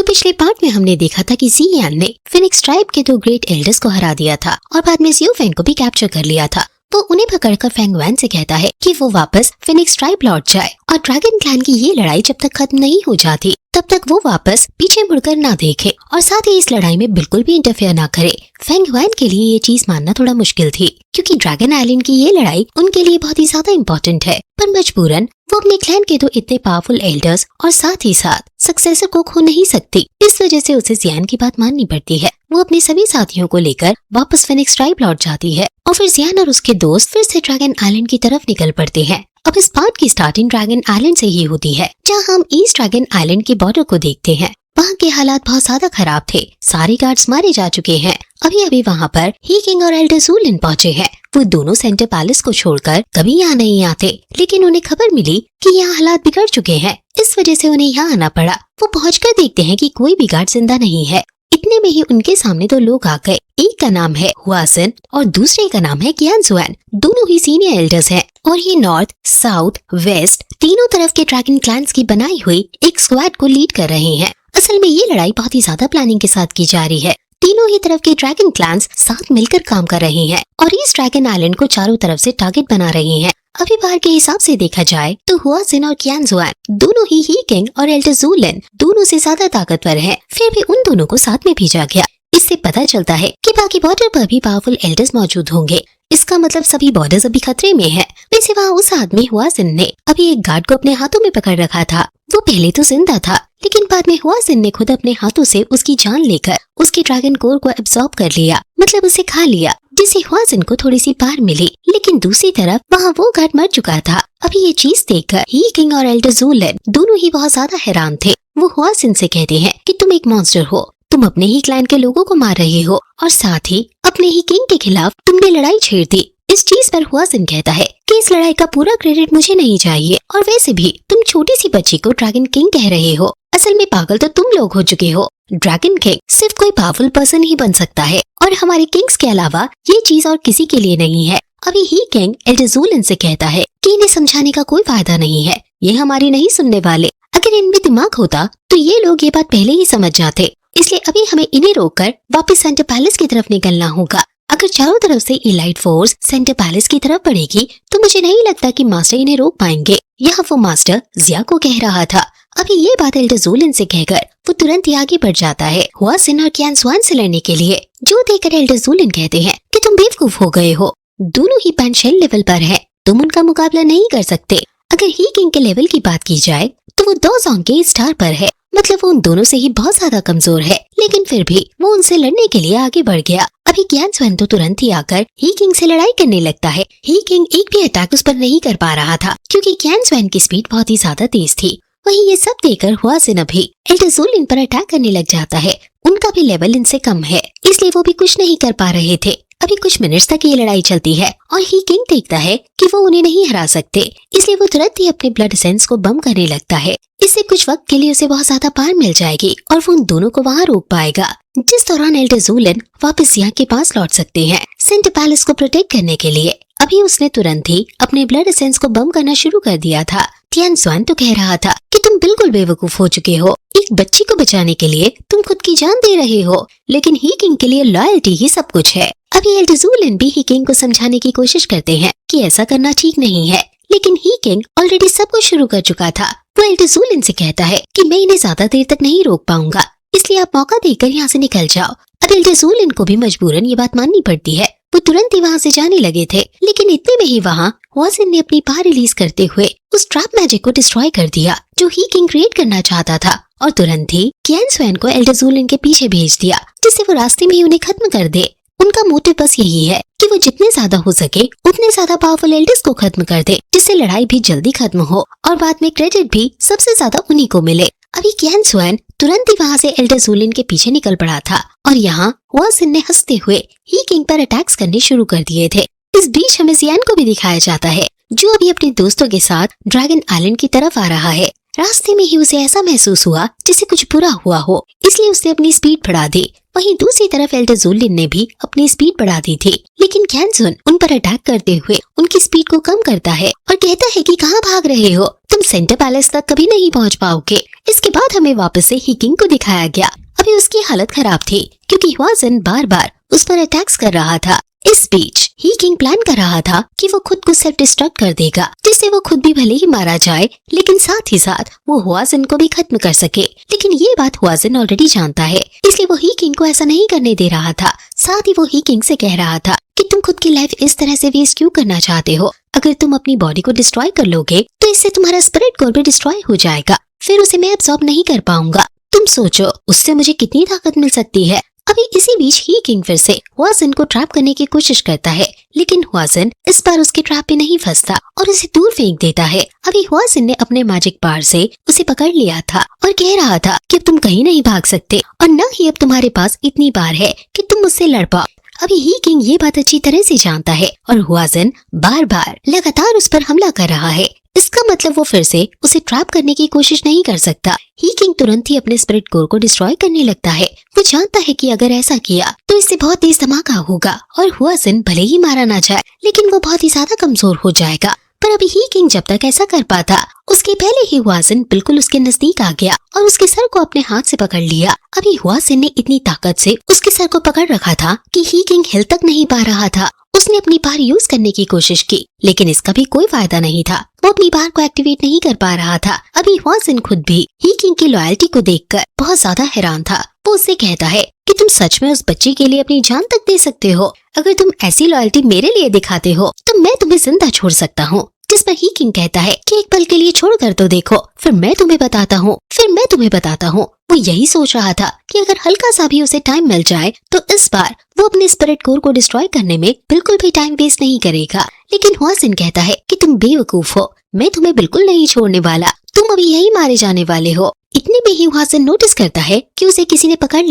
पिछले पार्ट में हमने देखा था कि जियान ने फिनिक्स ट्राइब के 2 ग्रेट एल्डर्स को हरा दिया था और बाद में जियो फेंग को भी कैप्चर कर लिया था। वो उन्हें पकड़कर फेंग वैन से कहता है कि वो वापस फिनिक्स ट्राइब लौट जाए और ड्रैगन क्लैन की ये लड़ाई जब तक खत्म नहीं हो जाती तब तक वो वापस पीछे मुड़कर ना देखे और साथ ही इस लड़ाई में बिल्कुल भी इंटरफेयर ना करे। फेंग वैन के लिए ये चीज मानना थोड़ा मुश्किल थी क्योंकि ड्रैगन आइलैंड की ये लड़ाई उनके लिए बहुत ही ज्यादा इम्पोर्टेंट है, पर मजबूरन वो अपने क्लैन के 2 इतने पावरफुल एल्डर्स और साथ ही साथ सक्सेसर को खो नहीं सकती। इस वजह से उसे जियान की बात माननी पड़ती है। वो अपने सभी साथियों को लेकर वापस फिनिक्स ट्राइब लौट जाती है और फिर जियान और उसके दोस्त फिर से ड्रैगन आइलैंड की तरफ निकल पड़ते हैं। अब इस पार्ट की स्टार्टिंग ड्रैगन आइलैंड से ही होती है, जहां हम ईस्ट ड्रैगन आइलैंड के बॉर्डर को देखते हैं। वहाँ के हालात बहुत ज्यादा खराब थे, सारे गार्ड्स मारे जा चुके हैं। अभी वहाँ पर ही किंग और एल्डर ज़ूलिन पहुँचे हैं। वो दोनों सेंटर पैलेस को छोड़कर कभी यहाँ नहीं आते, लेकिन उन्हें खबर मिली कि यहाँ हालात बिगड़ चुके हैं, इस वजह से उन्हें यहाँ आना पड़ा। वो पहुँचकर देखते हैं कि कोई भी गार्ड जिंदा नहीं है। इतने में ही उनके सामने 2 लोग आ गए। एक का नाम है हुआसिन और दूसरे का नाम है कियानजुआन। दोनों ही सीनियर एल्डर्स हैं और ये नॉर्थ, साउथ, वेस्ट तीनों तरफ के ड्रैगन क्लैंस की बनाई हुई एक स्क्वाड को लीड कर रहे हैं। असल में ये लड़ाई बहुत ही ज्यादा प्लानिंग के साथ की जा रही है। तीनों ही तरफ के ड्रैगन क्लैंस साथ मिलकर काम कर रहे हैं और इस ड्रैगन आइलैंड को चारों तरफ से टारगेट बना रहे हैं। अभी बाहर के हिसाब से देखा जाए तो हुआसिन और कियानजुआन दोनों ही किंग और एल्डर ज़ूलिन दोनों से ज्यादा ताकतवर हैं। फिर भी उन दोनों को साथ में भेजा गया। इससे पता चलता है कि बाकी बॉर्डर पर भी पावरफुल एल्डर्स मौजूद होंगे। इसका मतलब सभी बॉर्डर्स अभी खतरे में है। वैसे वहाँ उस आदमी हुआसिन ने अभी एक गार्ड को अपने हाथों में पकड़ रखा था। वो पहले तो जिंदा था, लेकिन बाद में हुआसिन ने खुद अपने हाथों से उसकी जान लेकर उसके ड्रैगन कोर को एब्जॉर्ब कर लिया, मतलब उसे खा लिया, जिससे हुआसिन को थोड़ी सी पार मिली। लेकिन दूसरी तरफ वहाँ वो गार्ड मर चुका था। अभी ये चीज देखकर ही किंग और एल्डर ज़ूलिन दोनों ही बहुत ज्यादा हैरान थे। वो हुआसिन से कहते हैं कि तुम एक मॉन्स्टर हो, तुम अपने ही क्लैन के लोगों को मार रहे हो और साथ ही अपने ही किंग के खिलाफ तुमने लड़ाई छेड़ दी। इस चीज पर हुआसिन कहता है कि इस लड़ाई का पूरा क्रेडिट मुझे नहीं चाहिए और वैसे भी तुम छोटी सी बच्ची को ड्रैगन किंग कह रहे हो। असल में पागल तो तुम लोग हो चुके हो। ड्रैगन किंग सिर्फ कोई पावरफुल पर्सन ही बन सकता है और हमारे किंग्स के अलावा ये चीज और किसी के लिए नहीं है। अभी ही किंग एल्डर ज़ूलिन से कहता है कि इन्हें समझाने का कोई फायदा नहीं है, ये हमारी नहीं सुनने वाले। अगर इनमें दिमाग होता तो ये लोग ये बात पहले ही समझ जाते, इसलिए अभी हमें इन्हें रोककर वापस सेंटर पैलेस की तरफ निकलना होगा। अगर चारों तरफ से इलाइट फोर्स सेंटर पैलेस की तरफ बढ़ेगी तो मुझे नहीं लगता कि मास्टर इन्हें रोक पाएंगे। यहाँ वो मास्टर जिया को कह रहा था। अभी ये बात एल्डर ज़ूलिन से कहकर वो तुरंत ही आगे बढ़ जाता है हुआसिन और कियानजुआन से लड़ने के लिए, जो देखकर एल्डर ज़ूलिन कहते हैं कि तुम बेवकूफ हो गए हो, दोनों ही पेंशेल लेवल पर है, तुम उनका मुकाबला नहीं कर सकते। अगर ही किंग के लेवल की बात की जाए तो वो 2 जोंग के स्टार पर है, मतलब वो उन दोनों से ही बहुत ज्यादा कमजोर है, लेकिन फिर भी वो उनसे लड़ने के लिए आगे बढ़ गया। अभी कियानजुआन तो तुरंत ही आकर ही किंग से लड़ाई करने लगता है। ही किंग एक भी अटैक उस पर नहीं कर पा रहा था क्योंकि कियानजुआन की स्पीड बहुत ही ज्यादा तेज थी। वहीं ये सब देखकर हुआसिन अभी एल्डर ज़ूलिन पर अटैक करने लग जाता है। उनका भी लेवल इनसे कम है, इसलिए वो भी कुछ नहीं कर पा रहे थे। अभी कुछ मिनट्स तक ये लड़ाई चलती है और ही किंग देखता है कि वो उन्हें नहीं हरा सकते, इसलिए वो तुरंत ही अपने ब्लड एसेंस को बम करने लगता है। इससे कुछ वक्त के लिए उसे बहुत ज्यादा पार मिल जाएगी और वो उन दोनों को वहाँ रोक पाएगा, जिस दौरान एल्डर ज़ूलिन वापस यहाँ के पास लौट सकते हैं सेंटर पैलेस को प्रोटेक्ट करने के लिए। अभी उसने तुरंत ही अपने ब्लड एसेंस को बम करना शुरू कर दिया था। कियानजुआन तो कह रहा था कि तुम बिल्कुल बेवकूफ हो चुके हो, एक बच्ची को बचाने के लिए तुम खुद की जान दे रहे हो, लेकिन ही किंग के लिए लॉयल्टी ही सब कुछ है। अभी एल्डर ज़ूलिन भी ही किंग को समझाने की कोशिश करते हैं कि ऐसा करना ठीक नहीं है, लेकिन ही किंग ऑलरेडी सब कुछ शुरू कर चुका था। वो एल्डर ज़ूलिन से कहता है कि मैं इन्हें ज्यादा देर तक नहीं रोक पाऊंगा, इसलिए आप मौका देकर यहाँ से निकल जाओ। अब एल्डर ज़ूलिन को भी मजबूरन ये बात माननी पड़ती है। वो तुरंत ही वहाँ से जाने लगे थे, लेकिन इतने में ही वहाँ हुआसिन ने अपनी पावर रिलीज करते हुए उस ट्रैप मैजिक को डिस्ट्रॉय कर दिया जो ही किंग क्रिएट करना चाहता था, और तुरंत ही कियानजुआन को एल्डर ज़ूलिन के पीछे भेज दिया, जिससे वो रास्ते में ही उन्हें खत्म कर दे। उनका मोटिव बस यही है कि वो जितने ज्यादा हो सके उतने ज्यादा पावरफुल एल्डर्स को खत्म कर दे, जिससे लड़ाई भी जल्दी खत्म हो और बाद में क्रेडिट भी सबसे ज्यादा उन्हीं को मिले। अभी कियानजुआन तुरंत ही वहाँ से एल्डर ज़ूलिन के पीछे निकल पड़ा था और यहाँ हुआसिन ने हंसते हुए ही किंग पर अटैक्स करने शुरू कर दिए थे। इस बीच हमें जियान को भी दिखाया जाता है, जो अभी अपने दोस्तों के साथ ड्रैगन आइलैंड की तरफ आ रहा है। रास्ते में ही उसे ऐसा महसूस हुआ जैसे कुछ बुरा हुआ हो, इसलिए उसने अपनी स्पीड बढ़ा दी। वहीं दूसरी तरफ एल्डर ज़ूलिन ने भी अपनी स्पीड बढ़ा दी थी, लेकिन कियानजुआन उन पर अटैक करते हुए उनकी स्पीड को कम करता है और कहता है कि कहाँ भाग रहे हो, तुम सेंटर पैलेस तक कभी नहीं पहुँच पाओगे। इसके बाद हमें वापस से ही किंग को दिखाया गया। अभी उसकी हालत खराब थी क्योंकि ह्वाजन बार बार उस पर अटैक्स कर रहा था। इस बीच ही किंग प्लान कर रहा था कि वो खुद को सेल्फ डिस्ट्रक्ट कर देगा, जिससे वो खुद भी भले ही मारा जाए लेकिन साथ ही साथ वो ह्वाजन को भी खत्म कर सके। लेकिन ये बात ह्वाजन ऑलरेडी जानता है, इसलिए वो ही किंग को ऐसा नहीं करने दे रहा था। साथ ही वो ही किंग से कह रहा था कि तुम खुद की लाइफ इस तरह से वेस्ट क्यों करना चाहते हो? अगर तुम अपनी बॉडी को डिस्ट्रॉय कर लोगे तो इससे तुम्हारा स्पिरिट कोर भी डिस्ट्रॉय हो जाएगा, फिर उसे मैं एब्सॉर्ब नहीं कर पाऊंगा। तुम सोचो उससे मुझे कितनी ताकत मिल सकती है। अभी इसी बीच ही किंग फिर से ह्वाजन को ट्रैप करने की कोशिश करता है, लेकिन ह्वाजन इस बार उसके ट्रैप पे नहीं फंसता और उसे दूर फेंक देता है। अभी ह्वाजन ने अपने मैजिक पावर से उसे पकड़ लिया था और कह रहा था कि अब तुम कहीं नहीं भाग सकते और न ही अब तुम्हारे पास इतनी पावर है कि तुम मुझसे लड़ पाओ। अभी ही किंग ये बात अच्छी तरह से जानता है और ह्वाजन बार बार लगातार उस पर हमला कर रहा है। इसका मतलब वो फिर से उसे ट्रैप करने की कोशिश नहीं कर सकता। ही किंग तुरंत ही अपने स्पिरिट कोर को डिस्ट्रॉय करने लगता है। वो जानता है कि अगर ऐसा किया तो इससे बहुत तेज धमाका होगा और ह्वाजन भले ही मारा ना जाए लेकिन वो बहुत ही ज्यादा कमजोर हो जाएगा। पर अभी ही किंग जब तक ऐसा कर पाता उसके पहले ही ह्वाजन बिल्कुल उसके नजदीक आ गया और उसके सर को अपने हाथ से पकड़ लिया। अभी ह्वाजन ने इतनी ताकत से उसके सर को पकड़ रखा था कि ही किंग हिल तक नहीं पा रहा था। उसने अपनी पावर यूज करने की कोशिश की लेकिन इसका भी कोई फायदा नहीं था। वो अपनी पावर को एक्टिवेट नहीं कर पा रहा था। अभी ह्वाजन खुद भी ही किंग की लॉयल्टी को देखकर बहुत ज्यादा हैरान था। वो उससे कहता है कि तुम सच में उस बच्ची के लिए अपनी जान तक दे सकते हो। अगर तुम ऐसी लॉयल्टी मेरे लिए दिखाते हो तो मैं तुम्हें जिंदा छोड़ सकता हूँ। जिस पर ही किंग कहता है कि एक पल के लिए छोड़ कर तो देखो, फिर मैं तुम्हें बताता हूँ। वो यही सोच रहा था कि अगर हल्का सा भी उसे टाइम मिल जाए तो इस बार वो अपने स्पिरिट कोर को डिस्ट्रॉय करने में बिल्कुल भी टाइम वेस्ट नहीं करेगा। लेकिन ह्वाजन कहता है कि तुम बेवकूफ हो, मैं तुम्हें बिल्कुल नहीं छोड़ने वाला, तुम अभी यही मारे जाने वाले हो। इतने में ही ह्वाजन नोटिस करता है कि उसे किसी ने पकड़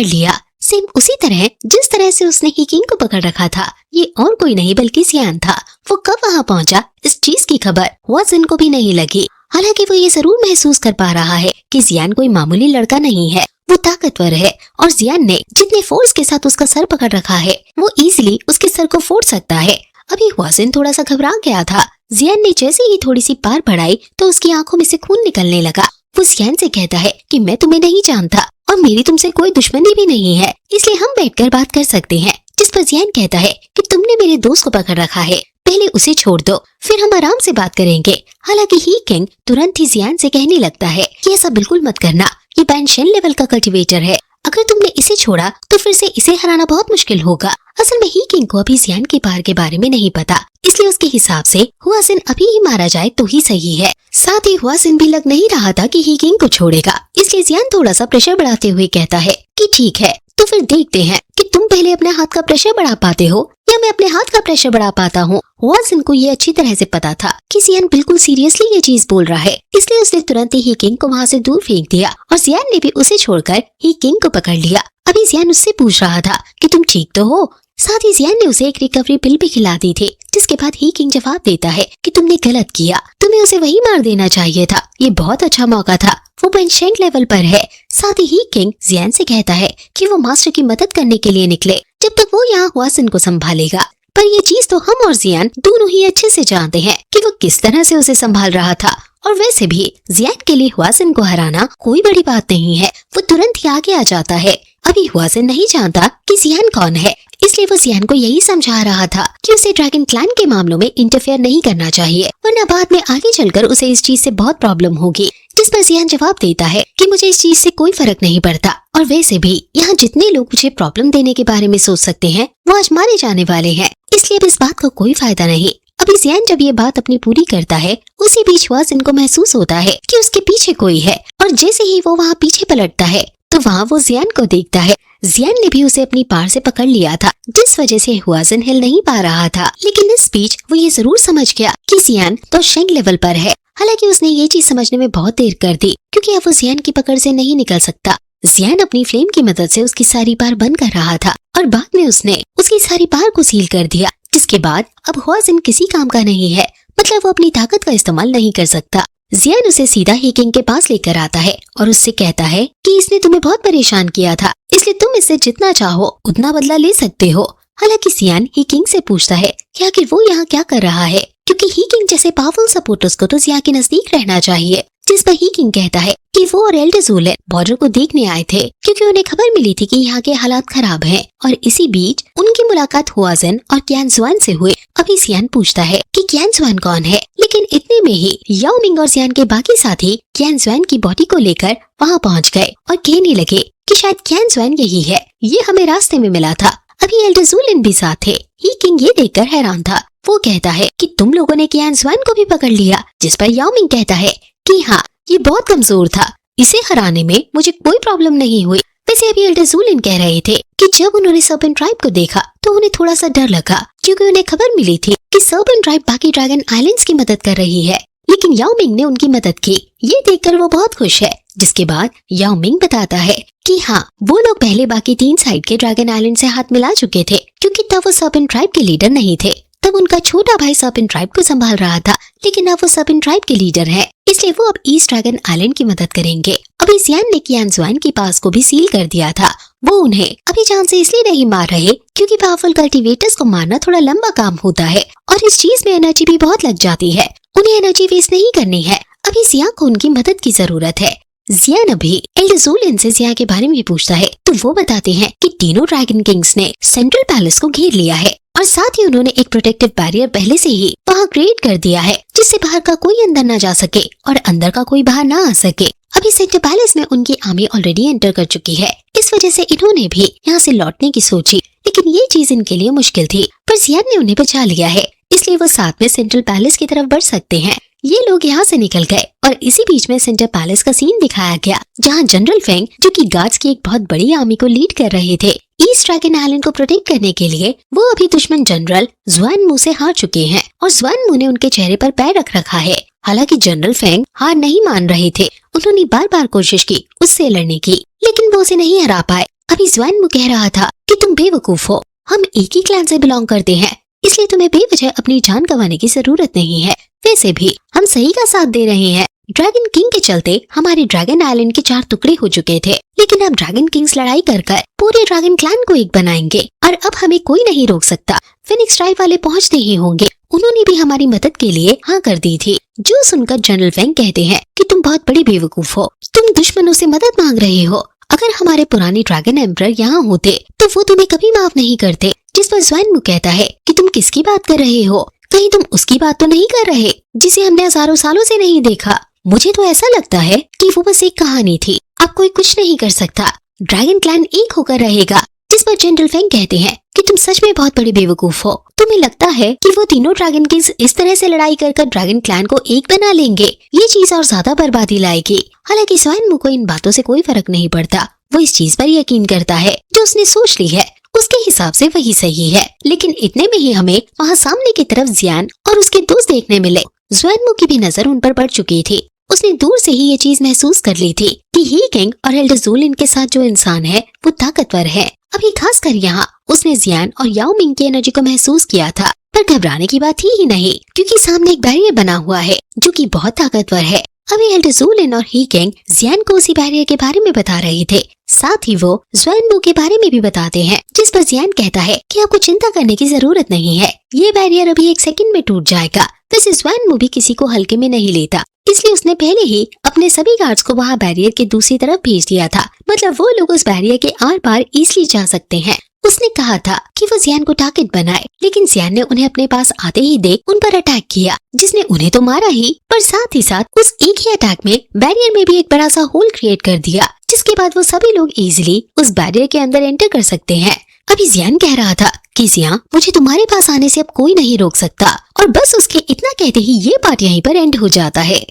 लिया। सेम उसी तरह जिस तरह से उसने ही किंग को पकड़ रखा था। ये और कोई नहीं बल्कि जियान था। वो कब वहाँ पहुँचा इस चीज की खबर ह्वाजन को भी नहीं लगी। हालांकि वो ये जरूर महसूस कर पा रहा है कि जियान कोई मामूली लड़का नहीं है, वो ताकतवर है और जियान ने जितने फोर्स के साथ उसका सर पकड़ रखा है वो इजीली उसके सर को फोड़ सकता है। अभी ह्वाजन थोड़ा सा घबरा गया था। जियान ने जैसे ही थोड़ी सी पार बढ़ाई तो उसकी आंखों में से खून निकलने लगा। वो जियान से कहता है कि मैं तुम्हें नहीं जानता और मेरी तुमसे कोई दुश्मनी भी नहीं है, इसलिए हम बैठकर बात कर सकते हैं। जिस पर जियान कहता है कि तुमने मेरे दोस्त को पकड़ रखा है, पहले उसे छोड़ दो, फिर हम आराम से बात करेंगे। हालांकि ही किंग तुरंत ही जियान से कहने लगता है कि ऐसा बिल्कुल मत करना, ये बैनशेन लेवल का कल्टीवेटर है, अगर तुमने इसे छोड़ा तो फिर से इसे हराना बहुत मुश्किल होगा। असल में ही किंग को अभी जियान के पार के बारे में नहीं पता, इसलिए उसके हिसाब से ह्वाजन अभी ही मारा जाए तो ही सही है। साथ ही ह्वाजन भी लग नहीं रहा था कि ही किंग को छोड़ेगा, इसलिए जियान थोड़ा सा प्रेशर बढ़ाते हुए कहता है कि ठीक है, तो फिर देखते हैं कि तुम पहले अपने हाथ का प्रेशर बढ़ा पाते हो या मैं अपने हाथ का प्रेशर बढ़ा पाता हूँ। ह्वाजन को ये अच्छी तरह से पता था कि जियान बिल्कुल सीरियसली ये चीज बोल रहा है, इसलिए उसने तुरंत ही किंग को वहाँ से दूर फेंक दिया और जियान ने भी उसे छोड़कर ही किंग को पकड़ लिया। अभी जियान उससे पूछ रहा था कि तुम ठीक तो हो। साथ ही जियान ने उसे एक रिकवरी पिल भी खिला दी थी, जिसके बाद ही किंग जवाब देता है कि तुमने गलत किया, तुम्हें उसे वही मार देना चाहिए था, ये बहुत अच्छा मौका था, वो पेंशेंट लेवल पर है। साथ ही किंग जियान से कहता है कि वो मास्टर की मदद करने के लिए निकले, जब तक वो यहाँ ह्वाजन को संभालेगा। पर ये चीज तो हम और जियान दोनों ही अच्छे से जानते हैं कि वो किस तरह से उसे संभाल रहा था। और वैसे भी जियान के लिए ह्वाजन को हराना कोई बड़ी बात नहीं है, वो तुरंत ही आगे आ जाता है। अभी ह्वाजन नहीं जानता कि जियान कौन है, इसलिए वो जियान को यही समझा रहा था कि उसे ड्रैगन क्लैन के मामलों में इंटरफेयर नहीं करना चाहिए, वरना बाद में आगे चलकर उसे इस चीज से बहुत प्रॉब्लम होगी। जिस पर जियान जवाब देता है कि मुझे इस चीज से कोई फर्क नहीं पड़ता, और वैसे भी यहाँ जितने लोग मुझे प्रॉब्लम देने के बारे में सोच सकते हैं वो आज मारे जाने वाले हैं, इसलिए अब इस बात का कोई फायदा नहीं। अभी जियान जब ये बात अपनी पूरी करता है, उसी बीच ह्वाजन को महसूस होता है कि उसके पीछे कोई है, और जैसे ही वो वहाँ पीछे पलटता है तो वहाँ वो जियान को देखता है। जियान ने भी उसे अपनी पार से पकड़ लिया था, जिस वजह से ह्वाजन हिल नहीं पा रहा था। लेकिन इस बीच वो ये जरूर समझ गया कि जियान तो शेंग लेवल पर है। हालांकि उसने ये चीज समझने में बहुत देर कर दी, क्योंकि अब वो जियान की पकड़ से नहीं निकल सकता। जियान अपनी फ्लेम की मदद से उसकी सारी पार बंद कर रहा था, और बाद में उसने उसकी सारी पार को सील कर दिया, जिसके बाद अब ह्वाजन किसी काम का नहीं है, मतलब वो अपनी ताकत का इस्तेमाल नहीं कर सकता। जियान उसे सीधा ही किंग के पास लेकर आता है और उससे कहता है कि इसने तुम्हें बहुत परेशान किया था, इसलिए तुम इससे जितना चाहो उतना बदला ले सकते हो। हालांकि जियान ही किंग से पूछता है कि आखिर वो यहाँ क्या कर रहा है, क्योंकि ही किंग जैसे पावरफुल सपोर्टर्स को तो जियान के नजदीक रहना चाहिए, जिस पर ही किंग कहता है कि वो और एल्डर ज़ुएलिन बॉर्डर को देखने आए थे क्योंकि उन्हें खबर मिली थी कि यहाँ के हालात खराब हैं। और इसी बीच उनकी मुलाकात हुआजन और क्यान जुआन से हुई। अभी जियान पूछता है कि क्यान जुआन कौन है, लेकिन इतने में ही याओ मिंग और जियान के बाकी साथी क्यान जुआन की बॉडी को लेकर वहाँ पहुँच गए और कहने लगे कि शायद क्यान जुआन यही है, ये हमें रास्ते में मिला था। अभी एल्डर ज़ुएलिन भी साथ थे। ही किंग ये देखकर हैरान था। वो कहता है कि तुम लोगों ने क्यान जुआन को भी पकड़ लिया, जिस पर याओ मिंग कहता है कि हाँ, ये बहुत कमजोर था, इसे हराने में मुझे कोई प्रॉब्लम नहीं हुई। वैसे अभी एल्डर ज़ुएलिन कह रहे थे कि जब उन्होंने सर्पेंट ट्राइब को देखा तो उन्हें थोड़ा सा डर लगा क्योंकि उन्हें खबर मिली थी कि सर्पेंट ट्राइब बाकी ड्रैगन आइलैंड्स की मदद कर रही है, लेकिन याओ मिंग ने उनकी मदद की। ये देखकर वो बहुत खुश है। जिसके बाद याओ मिंग बताता है कि हाँ, वो लोग पहले बाकी 3 साइड के ड्रैगन आइलैंड से हाथ मिला चुके थे क्योंकि तब वो सर्पेंट ट्राइब के लीडर नहीं थे। तब उनका छोटा भाई सर्पेंट ट्राइब को संभाल रहा था, लेकिन अब वो सर्पेंट ट्राइब के लीडर है, इसलिए वो अब ईस्ट ड्रैगन आइलैंड की मदद करेंगे। अभी जियान ने क्यान जुआन की पास को भी सील कर दिया था। वो उन्हें अभी जान से इसलिए नहीं मार रहे क्योंकि पावरफुल कल्टीवेटर्स को मारना थोड़ा लंबा काम होता है और इस चीज में एनर्जी भी बहुत लग जाती है। उन्हें एनर्जी वेस्ट नहीं करनी है। अभी जिया को उनकी मदद की जरूरत है। जियान अभी एल्डर ज़ुएलिन से जिया के बारे में भी पूछता है तो वो बताते हैं कि तीनों ड्रैगन किंग्स ने सेंट्रल पैलेस को घेर लिया है और साथ ही उन्होंने एक प्रोटेक्टिव बैरियर पहले से ही वहाँ क्रिएट कर दिया है जिससे बाहर का कोई अंदर न जा सके और अंदर का कोई बाहर न आ सके। अभी सेंट्रल पैलेस में उनकी आर्मी ऑलरेडी एंटर कर चुकी है, इस वजह से इन्होंने भी यहाँ से लौटने की सोची, लेकिन ये चीज इनके लिए मुश्किल थी। पर जियान ने उन्हें बचा लिया है, इसलिए वो साथ में सेंट्रल पैलेस की तरफ बढ़ सकते हैं। ये लोग यहाँ से निकल गए और इसी बीच में सेंट्रल पैलेस का सीन दिखाया गया जहाँ जनरल फेंग, जो कि गार्ड्स की एक बहुत बड़ी आर्मी को लीड कर रहे थे, ईस्ट ड्रैगन आइलैंड को प्रोटेक्ट करने के लिए वो अभी दुश्मन जनरल जुआन मू से हार चुके हैं और जुआन मू ने उनके चेहरे पर पैर रख रखा है। हालांकि जनरल फेंग हार नहीं मान रहे थे, उन्होंने बार बार कोशिश की उससे लड़ने की, लेकिन वो उसे नहीं हरा पाए। अभी जुआन मू कह रहा था कि तुम बेवकूफ हो, हम एक ही क्लैन से बिलोंग करते हैं, इसलिए तुम्हें बेवजह अपनी जान गंवाने की जरूरत नहीं है। वैसे भी हम सही का साथ दे रहे हैं। ड्रैगन किंग के चलते हमारे ड्रैगन आइलैंड के 4 टुकड़े हो चुके थे, लेकिन अब ड्रैगन किंग्स लड़ाई कर पूरे ड्रैगन क्लैन को एक बनाएंगे और अब हमें कोई नहीं रोक सकता। फिनिक्स ट्राइब वाले पहुंचते ही होंगे, उन्होंने भी हमारी मदद के लिए हाँ कर दी थी। जो सुनकर जनरल फेंग कहते हैं कि तुम बहुत बड़ी बेवकूफ हो, तुम दुश्मनों से मदद मांग रहे हो। अगर हमारे पुराने ड्रैगन एम्परर यहाँ होते तो वो तुम्हें कभी माफ नहीं करते। जिस पर जुआन मू कहता है कि तुम किसकी बात कर रहे हो, कहीं तुम उसकी बात तो नहीं कर रहे जिसे हमने हजारों सालों से नहीं देखा। मुझे तो ऐसा लगता है कि वो बस एक कहानी थी, अब कोई कुछ नहीं कर सकता, ड्रैगन क्लैन एक होकर रहेगा। जिस पर जनरल फेंग कहते हैं कि तुम सच में बहुत बड़ी बेवकूफ हो, तुम्हें लगता है कि वो तीनों ड्रैगन किंग्स इस तरह से लड़ाई कर ड्रैगन क्लैन को एक बना लेंगे, ये चीज और ज्यादा बर्बादी लाएगी। हालांकि जुआन मू को इन बातों से कोई फर्क नहीं पड़ता, वो इस चीज पर यकीन करता है जो उसने सोच ली है उसके हिसाब से वही सही है। लेकिन इतने में ही हमें वहाँ सामने की तरफ जियान और उसके दोस्त देखने मिले। जुआन मू की भी नजर उन पर पड़ चुकी थी, उसने दूर से ही ये चीज महसूस कर ली थी कि ही किंग और एल्डर ज़ुएलिन के साथ जो इंसान है वो ताकतवर है। अभी खासकर यहाँ उसने जियान और याओ मिंग की एनर्जी को महसूस किया था, पर घबराने की बात ही नहीं क्योंकि सामने एक बैरियर बना हुआ है जो कि बहुत ताकतवर है। अभी एल्डर ज़ुएलिन और ही किंग जियान को उसी बैरियर के बारे में बता रहे थे, साथ ही वो जुआन मू के बारे में भी बताते हैं। जिस पर जियान कहता है कि आपको चिंता करने की जरूरत नहीं है, ये बैरियर अभी 1 सेकंड में टूट जाएगा। वैसे जुआन मू भी किसी को हल्के में नहीं लेता, इसलिए उसने पहले ही अपने सभी गार्ड्स को वहाँ बैरियर के दूसरी तरफ भेज दिया था, मतलब वो लोग उस बैरियर के आर पार इजिली जा सकते हैं। उसने कहा था कि वो जियान को टारगेट बनाए, लेकिन जियान ने उन्हें अपने पास आते ही देख उन पर अटैक किया, जिसने उन्हें तो मारा ही पर साथ ही साथ उस एक ही अटैक में बैरियर में भी एक बड़ा सा होल क्रिएट कर दिया, जिसके बाद वो सभी लोग इजीली उस बैरियर के अंदर एंटर कर सकते हैं। अभी जियान कह रहा था कि जिया, मुझे तुम्हारे पास आने से अब कोई नहीं रोक सकता, और बस उसके इतना कहते ही ये पार्ट यहीं पर एंड हो जाता है।